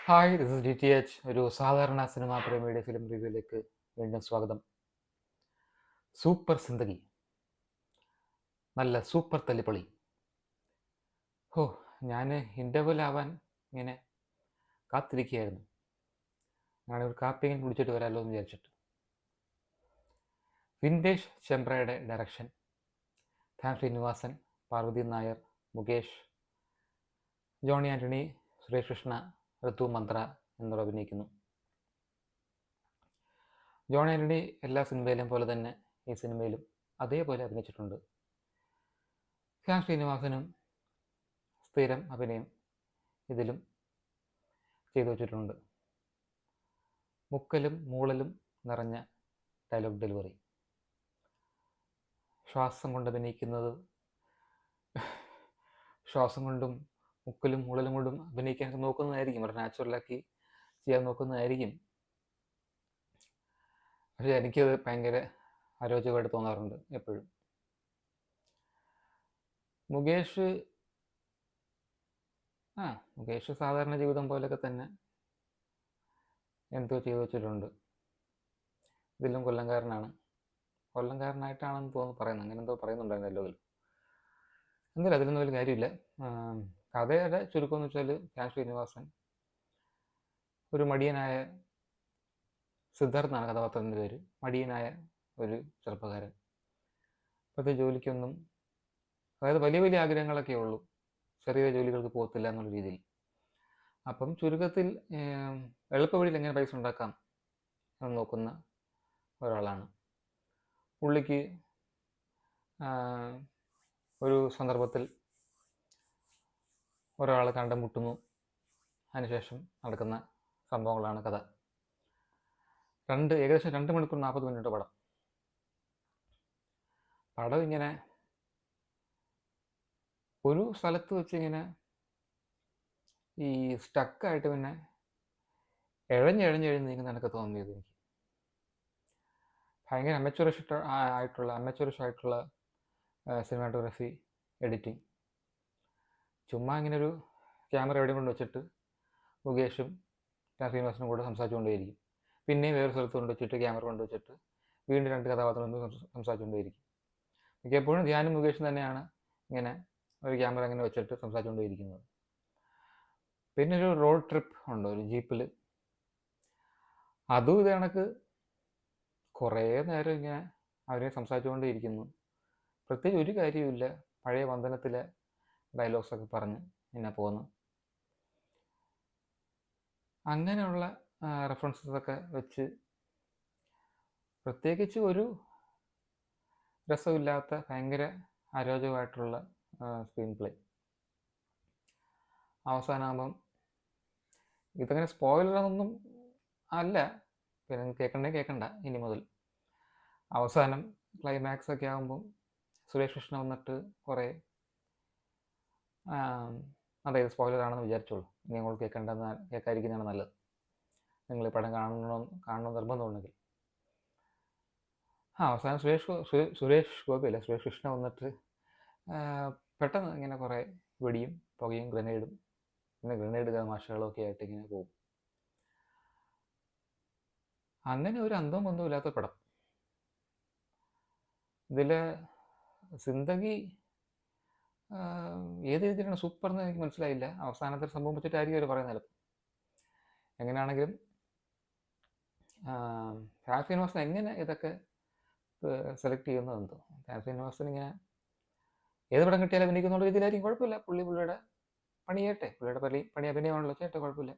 Hi, this is DTH. ഒരു സാധാരണ cinema പ്രേമിയുടെ film റിവ്യൂയിലേക്ക് വീണ്ടും സ്വാഗതം. സൂപ്പർ സിന്ദഗി, നല്ല സൂപ്പർ തല്ലിപ്പൊളി. ഹോ, ഞാൻ ഇൻ്റർവെൽ ആവാൻ ഇങ്ങനെ കാത്തിരിക്കുകയായിരുന്നു. ഞാൻ ഒരു കാപ്പിയും കുടിച്ചിട്ട് വരാമല്ലോ എന്ന് വിചാരിച്ചിട്ട്. വിൻറ്റേജ് ചെമ്പ്രയുടെ ഡയറക്ഷൻ, ധ്യാൻ ശ്രീനിവാസൻ, പാർവതി നായർ, മുകേഷ്, ജോണി ആൻ്റണി, സുരേഷ് കൃഷ്ണ, ഋതു മന്ത്ര എന്നിവർ അഭിനയിക്കുന്നു. ജോൺ ആൻ്റണി എല്ലാ സിനിമയിലും പോലെ തന്നെ ഈ സിനിമയിലും അതേപോലെ അഭിനയിച്ചിട്ടുണ്ട്. ധ്യാൻ ശ്രീനിവാസനും സ്ഥിരം അഭിനയം ഇതിലും ചെയ്തു വച്ചിട്ടുണ്ട്. മുക്കലും മൂളലും നിറഞ്ഞ ഡയലോഗ് ഡെലിവറി, ശ്വാസം കൊണ്ട് അഭിനയിക്കുന്നത്, ശ്വാസം കൊണ്ടും മുക്കലും മൂളലും കൊണ്ടും അഭിനയിക്കാൻ നോക്കുന്നതായിരിക്കും, വളരെ നാച്ചുറലാക്കി ചെയ്യാൻ നോക്കുന്നതായിരിക്കും. പക്ഷേ എനിക്കത് ഭയങ്കര അരോചകമായിട്ട് തോന്നാറുണ്ട് എപ്പോഴും. മുകേഷ് സാധാരണ ജീവിതം പോലെയൊക്കെ തന്നെ എന്തോ ചെയ്തു വെച്ചിട്ടുണ്ട്. ഇതിലും കൊല്ലംകാരനായിട്ടാണെന്ന് തോന്നുന്നു പറയുന്നത്, അങ്ങനെ എന്തോ പറയുന്നുണ്ടായിരുന്നു എല്ലാവരും. എന്തായാലും അതിലൊന്നും വലിയ കാര്യമില്ല. കഥയുടെ ചുരുക്കം എന്ന് വെച്ചാൽ, ധ്യാൻ ശ്രീനിവാസൻ ഒരു മടിയനായ, സിദ്ധാർത്ഥനാണ് കഥാപാത്രത്തിൻ്റെ പേര്, മടിയനായ ഒരു ചെറുപ്പക്കാരൻ. ഇപ്പോഴത്തെ ജോലിക്കൊന്നും, അതായത് വലിയ വലിയ ആഗ്രഹങ്ങളൊക്കെ ഉള്ളൂ, ചെറിയ ജോലികൾക്ക് പോകത്തില്ല എന്നുള്ള രീതിയിൽ. അപ്പം ചുരുക്കത്തിൽ എളുപ്പ വഴിയിൽ എങ്ങനെ പൈസ ഉണ്ടാക്കാം എന്ന് നോക്കുന്ന ഒരാളാണ്. പുള്ളിക്ക് ഒരു സന്ദർഭത്തിൽ ഒരാൾ കണ്ടുമുട്ടുന്നു, അതിനുശേഷം നടക്കുന്ന സംഭവങ്ങളാണ് കഥ. ഏകദേശം 2 മണിക്കൂർ 40 മിനിറ്റ് പടം ഇങ്ങനെ ഒരു സ്ഥലത്ത് വെച്ച് ഇങ്ങനെ ഈ സ്റ്റക്കായിട്ട് പിന്നെ എഴഞ്ഞെഴഞ്ഞ് നീങ്ങുന്ന എനിക്ക് തോന്നിയത്. എനിക്ക് ഭയങ്കര അമച്വറിഷ് ആയിട്ടുള്ള സിനിമാറ്റോഗ്രഫി, എഡിറ്റിംഗ്. ചുമ്മാ ഇങ്ങനെ ഒരു ക്യാമറ എവിടെ കൊണ്ട് വെച്ചിട്ട് മുകേഷും ശ്രീനിവാസനും കൂടെ സംസാരിച്ചുകൊണ്ടേയിരിക്കും. പിന്നെയും വേറെ സ്ഥലത്ത് കൊണ്ട് വെച്ചിട്ട് ക്യാമറ കൊണ്ട് വെച്ചിട്ട് വീണ്ടും 2 കഥാപാത്രങ്ങൾ സംസാരിച്ചുകൊണ്ടേയിരിക്കും. മിക്കപ്പോഴും ധ്യാനും മുകേഷും തന്നെയാണ് ഇങ്ങനെ ഒരു ക്യാമറ ഇങ്ങനെ വെച്ചിട്ട് സംസാരിച്ചുകൊണ്ടേയിരിക്കുന്നത്. പിന്നെ ഒരു റോഡ് ട്രിപ്പ് ഉണ്ട് ഒരു ജീപ്പിൽ. അതും ഇത് കണക്ക് കുറേ നേരം ഇങ്ങനെ അവരെ സംസാരിച്ചുകൊണ്ടേയിരിക്കുന്നു. പ്രത്യേകിച്ച് ഒരു കാര്യവുമില്ല, പഴയ വന്ദനത്തിലെ ഡയലോഗ്സൊക്കെ പറഞ്ഞ് ഇങ്ങനെ പോകുന്നു. അങ്ങനെയുള്ള റെഫറൻസസൊക്കെ വെച്ച് പ്രത്യേകിച്ച് ഒരു രസമില്ലാത്ത ഭയങ്കര അരോചകമായിട്ടുള്ള സ്ക്രീൻ പ്ലേ. അവസാനമാകുമ്പം ഇതങ്ങനെ സ്പോയിലറൊന്നും അല്ല, പിന്നെ കേൾക്കണ്ട ഇനി മുതൽ. അവസാനം ക്ലൈമാക്സ് ഒക്കെ ആകുമ്പം സുരേഷ് കൃഷ്ണ വന്നിട്ട് കുറേ, അതായത് സ്പോയിലറാണെന്ന് വിചാരിച്ചോളൂ, നിങ്ങൾ കേൾക്കാതിരിക്കുന്നതാണ് നല്ലത്. നിങ്ങൾ ഈ പടം കാണണം നിർബന്ധമുണ്ടെങ്കിൽ. അവസാനം സുരേഷ് കൃഷ്ണ വന്നിട്ട് പെട്ടെന്ന് ഇങ്ങനെ കുറേ വെടിയും പുകയും ഗ്രനേഡും പിന്നെ ഗ്രനേഡ് തമാശകളും ഒക്കെ ആയിട്ട് ഇങ്ങനെ പോകും. അങ്ങനെ ഒരു അന്തവും ബന്ധവും ഇല്ലാത്ത പടം. ഇതിൽ സിന്ദഗി ഏത് രീതിയിലാണ് സൂപ്പർ എന്ന് എനിക്ക് മനസ്സിലായില്ല. അവസാനത്തെ സംഭവം വെച്ചിട്ടായിരിക്കും അവർ പറയുന്നത്. എങ്ങനെയാണെങ്കിലും ധ്യാൻ ശ്രീനിവാസൻ എങ്ങനെ ഇതൊക്കെ സെലക്ട് ചെയ്യുന്നതെന്തോ. ധ്യാൻ ശ്രീനിവാസൻ ഇങ്ങനെ ഏത് പടം കിട്ടിയാലും അഭിനയിക്കുന്നുള്ള രീതിയിലായിരിക്കും, കുഴപ്പമില്ല. പുള്ളിയുടെ പണി ചെയ്യട്ടെ, പണി അഭിനയമാണല്ലോ, ചെയ്യട്ടെ, കുഴപ്പമില്ല.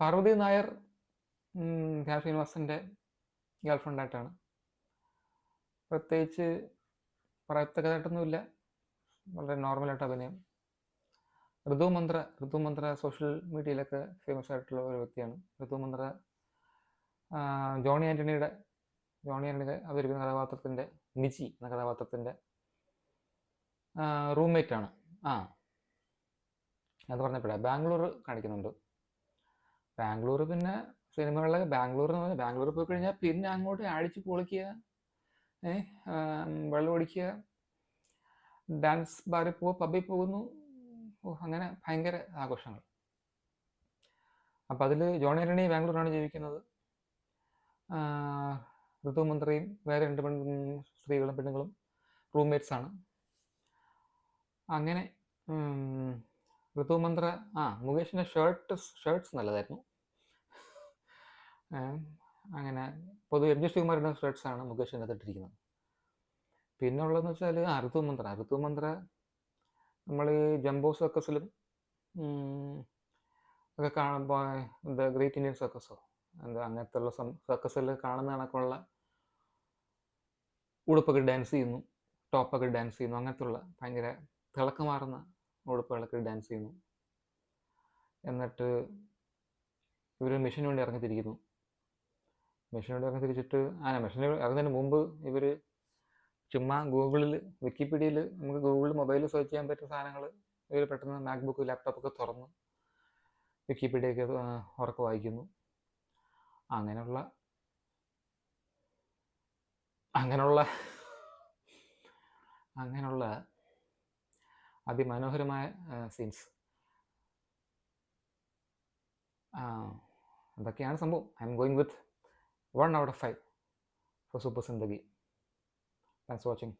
പാർവതി നായർ ധ്യാൻ ശ്രീനിവാസൻ്റെ ഗേൾഫ്രണ്ടായിട്ടാണ്. പ്രത്യേകിച്ച് പറയത്തക്കതായിട്ടൊന്നുമില്ല, വളരെ നോർമലായിട്ട് അഭിനയം. ഋതു മന്ത്ര സോഷ്യൽ മീഡിയയിലൊക്കെ ഫേമസ് ആയിട്ടുള്ള ഒരു വ്യക്തിയാണ്. ഋതു മന്ത്ര ജോണി ആൻ്റണിയുടെ അവതരിക്കുന്ന കഥാപാത്രത്തിൻ്റെ, നിജി എന്ന കഥാപാത്രത്തിൻ്റെ റൂംമേറ്റാണ്. അത് പറഞ്ഞപ്പോഴാണ് ബാംഗ്ലൂർ കാണിക്കുന്നുണ്ട്. ബാംഗ്ലൂർ പിന്നെ സിനിമകളിലൊക്കെ ബാംഗ്ലൂർ പോയി കഴിഞ്ഞാൽ പിന്നെ അങ്ങോട്ട് അടിച്ച് പൊളിക്കുക, വെള്ളം ഒടിക്കുക, ഡാൻസ് ബാറിൽ പബ്ബിൽ പോകുന്നു, അങ്ങനെ ഭയങ്കര ആഘോഷങ്ങൾ. അപ്പോൾ അതിൽ ജോൺ ആൻ്റണി ബാംഗ്ലൂരാണ് ജീവിക്കുന്നത്. ഋതു മന്ത്രയും വേറെ 2 സ്ത്രീകളും പെണ്ണുങ്ങളും റൂംമേറ്റ്സ് ആണ്. അങ്ങനെ ഋതു മന്ത്ര മുകേഷിൻ്റെ ഷർട്ട്സ് നല്ലതായിരുന്നു. അങ്ങനെ പൊതുവെ എം ജി ശ്രീകുമാറിൻ്റെ ഷർട്ട്സാണ് മുകേഷിൻ്റെ അകത്തിട്ടിരിക്കുന്നത്. പിന്നെ ഉള്ളതെന്ന് വെച്ചാൽ ഋതു മന്ത്ര നമ്മൾ ഈ ജംബോ സർക്കസിലും ഒക്കെ കാണുമ്പോൾ എന്താ ഗ്രേറ്റ് ഇന്ത്യൻ സർക്കസോ അങ്ങനത്തെ ഉള്ള സർക്കസിൽ കാണുന്ന കണക്കുള്ള ഉടുപ്പൊക്കെ ഡാൻസ് ചെയ്യുന്നു, ടോപ്പൊക്കെ ഡാൻസ് ചെയ്യുന്നു, അങ്ങനത്തെ ഉള്ള ഭയങ്കര തിളക്കമാറുന്ന ഉടുപ്പുകളൊക്കെ ഡാൻസ് ചെയ്യുന്നു. എന്നിട്ട് ഇവർ മെഷീന് വേണ്ടി ഇറങ്ങിത്തിരിക്കുന്നു. മെഷീന് വേണ്ടി ഇറങ്ങിത്തിരിച്ചിട്ട് മെഷീന് ഇറങ്ങുന്നതിന് മുമ്പ് ഇവർ ചുമ്മാ ഗൂഗിളിൽ വിക്കിപീഡിയയിൽ നമുക്ക് ഗൂഗിളിൽ മൊബൈലിൽ സെർച്ച് ചെയ്യാൻ പറ്റുന്ന സാധനങ്ങൾ ഇവർ പെട്ടെന്ന് മാക്ബുക്ക് ലാപ്ടോപ്പൊക്കെ തുറന്ന് വിക്കിപീഡിയൊക്കെ ഉറക്കെ വായിക്കുന്നു. അങ്ങനെയുള്ള അതിമനോഹരമായ സീൻസ്. അതൊക്കെയാണ് സംഭവം. I am going with 1 out of 5 for Super Zindagi. Thanks for watching.